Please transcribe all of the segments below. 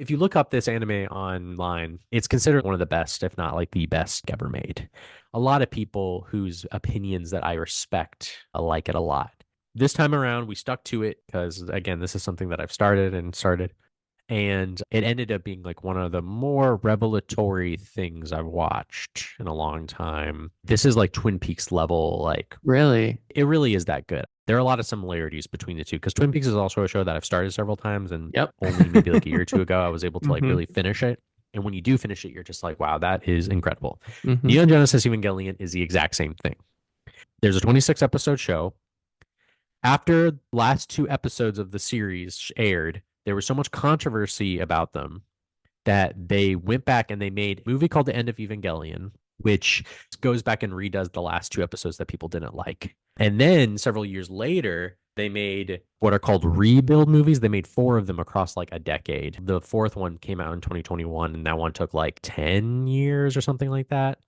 If you look up this anime online, it's considered one of the best, if not like the best ever made. A lot of people whose opinions that I respect like it a lot. This time around, we stuck to it because, again, this is something that I've started, and it ended up being like one of the more revelatory things I've watched in a long time. This is like Twin Peaks level, like Really? it really is that good. There are a lot of similarities between the two because Twin Peaks is also a show that I've started several times, and Yep. only maybe like a year or two ago I was able to like hmm really finish it. And when you do finish it, you're just like, wow, that is incredible. hmm Neon Genesis Evangelion is the exact same thing. There's a 26 episode show. After the last two episodes of the series aired, there was so much controversy about them that they went back and they made a movie called The End of Evangelion, which goes back and redoes the last two episodes that people didn't like. And then several years later, they made what are called rebuild movies. They made four of them across like a decade. The fourth one came out in 2021, and that one took like 10 years or something like that.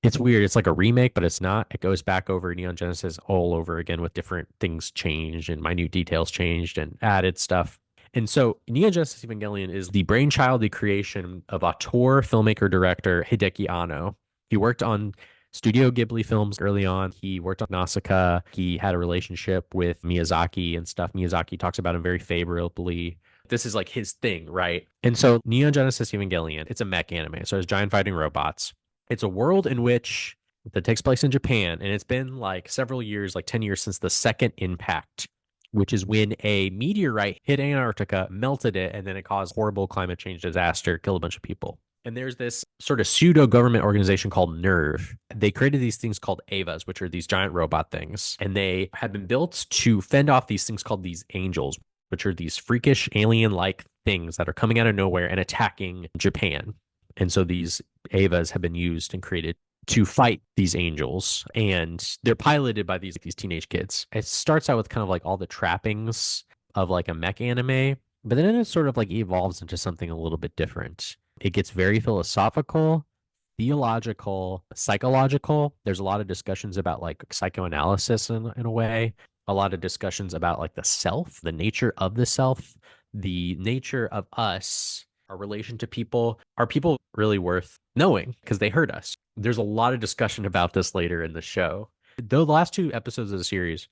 It's weird. It's like a remake, but it's not. It goes back over Neon Genesis all over again with different things changed and minute details changed and added stuff. And so Neon Genesis Evangelion is the brainchild, the creation of auteur, filmmaker, director Hideki Anno. He worked on Studio Ghibli films early on. He worked on Nausicaa. He had a relationship with Miyazaki and stuff. Miyazaki talks about him very favorably. This is like his thing, right? And so Neon Genesis Evangelion, it's a mech anime. So it's giant fighting robots. It's a world in which that takes place in Japan, and it's been like several years, like 10 years since the second impact, which is when a meteorite hit Antarctica, melted it, and then it caused horrible climate change disaster, killed a bunch of people. And there's this sort of pseudo government organization called NERV. They created these things called Avas, which are these giant robot things. And they have been built to fend off these things called these angels, which are these freakish alien like things that are coming out of nowhere and attacking Japan. And so these Avas have been used and created to fight these angels, and they're piloted by these teenage kids. It starts out with kind of like all the trappings of like a mech anime, but then it sort of like evolves into something a little bit different. It gets very philosophical, theological, psychological. There's a lot of discussions about like psychoanalysis in a way, a lot of discussions about like the self, the nature of the self, the nature of us, our relation to people. Are people really worth knowing because they hurt us? There's a lot of discussion about this later in the show. Though the last two episodes of the series,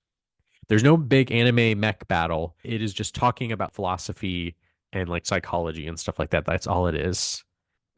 there's no big anime mech battle. It is just talking about philosophy and like psychology and stuff like that. That's all it is,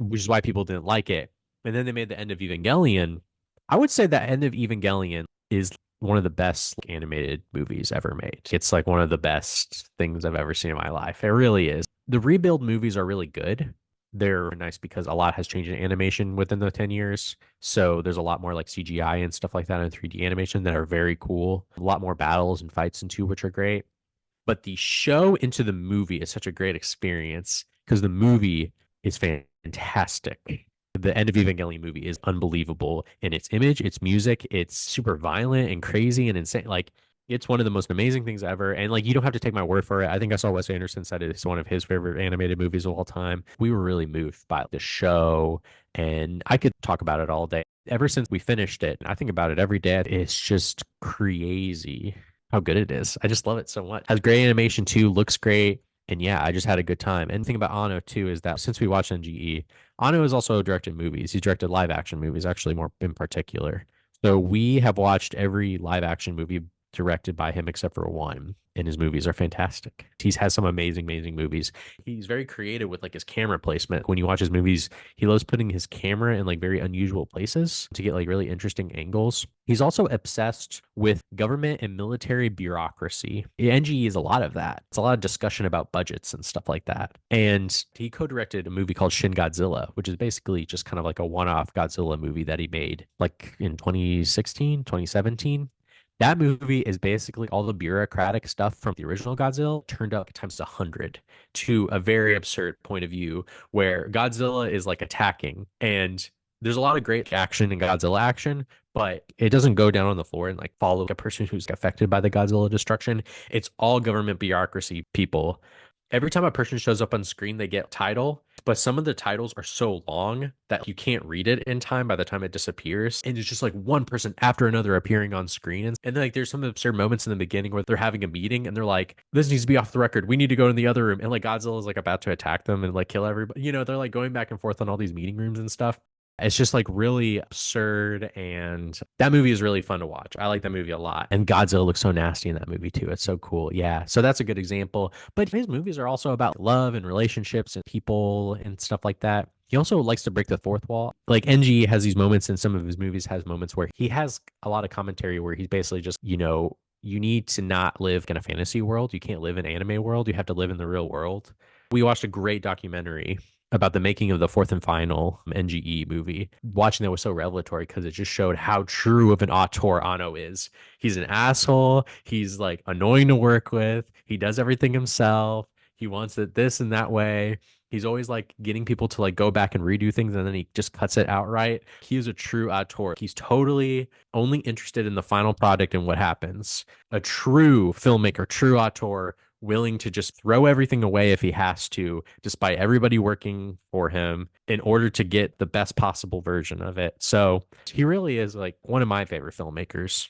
which is why people didn't like it. And then they made the end of Evangelion. I would say that end of Evangelion is one of the best animated movies ever made. It's like one of the best things I've ever seen in my life. It really is. The rebuild movies are really good. They're nice because a lot has changed in animation within the 10 years. So there's a lot more like CGI and stuff like that in 3D animation that are very cool. A lot more battles and fights into which are great. But the show into the movie is such a great experience because the movie is fantastic. The end of Evangelion movie is unbelievable in its image, its music, it's super violent and crazy and insane. Like it's one of the most amazing things ever. And like you don't have to take my word for it. I think I saw Wes Anderson said it's one of his favorite animated movies of all time. We were really moved by the show, and I could talk about it all day. Ever since we finished it, I think about it every day. It's just crazy how good it is. I just love it so much. Has great animation too, looks great. And yeah, I just had a good time. And the thing about Ano too is that since we watched NGE, Ano has also directed movies. He's directed live action movies, actually more in particular. So we have watched every live action movie directed by him except for one, and his movies are fantastic. He's has some amazing, amazing movies. He's very creative with like his camera placement. When you watch his movies, he loves putting his camera in like very unusual places to get like really interesting angles. He's also obsessed with government and military bureaucracy. NGE is a lot of that. It's a lot of discussion about budgets and stuff like that. And he co-directed a movie called Shin Godzilla, which is basically just kind of like a one-off Godzilla movie that he made like in 2016, 2017. That movie is basically all the bureaucratic stuff from the original Godzilla turned up times 100 to a very absurd point of view where Godzilla is like attacking, and there's a lot of great action in Godzilla action, but it doesn't go down on the floor and like follow a person who's affected by the Godzilla destruction. It's all government bureaucracy people Every time a person shows up on screen, they get a title, but some of the titles are so long that you can't read it in time by the time it disappears. And it's just like one person after another appearing on screen. And then, like, there's some absurd moments in the beginning where they're having a meeting and they're like, this needs to be off the record. We need to go in the other room. And like Godzilla is like about to attack them and like kill everybody. They're like going back and forth on all these meeting rooms and stuff. It's just like really absurd, and that movie is really fun to watch. I like that movie a lot. And Godzilla looks so nasty in that movie too. It's so cool. Yeah. So that's a good example. But his movies are also about love and relationships and people and stuff like that. He also likes to break the fourth wall. Like NG has these moments in some of his movies, has moments where he has a lot of commentary where he's basically just, you need to not live in a fantasy world. You can't live in an anime world. You have to live in the real world. We watched a great documentary about the making of the fourth and final NGE movie. Watching that was so revelatory because it just showed how true of an auteur Ano is. He's an asshole. He's like annoying to work with. He does everything himself. He wants it this and that way. He's always like getting people to like go back and redo things and then he just cuts it outright. He is a true auteur. He's totally only interested in the final product and what happens. A true filmmaker, true auteur, willing to just throw everything away if he has to, despite everybody working for him in order to get the best possible version of it. So he really is like one of my favorite filmmakers.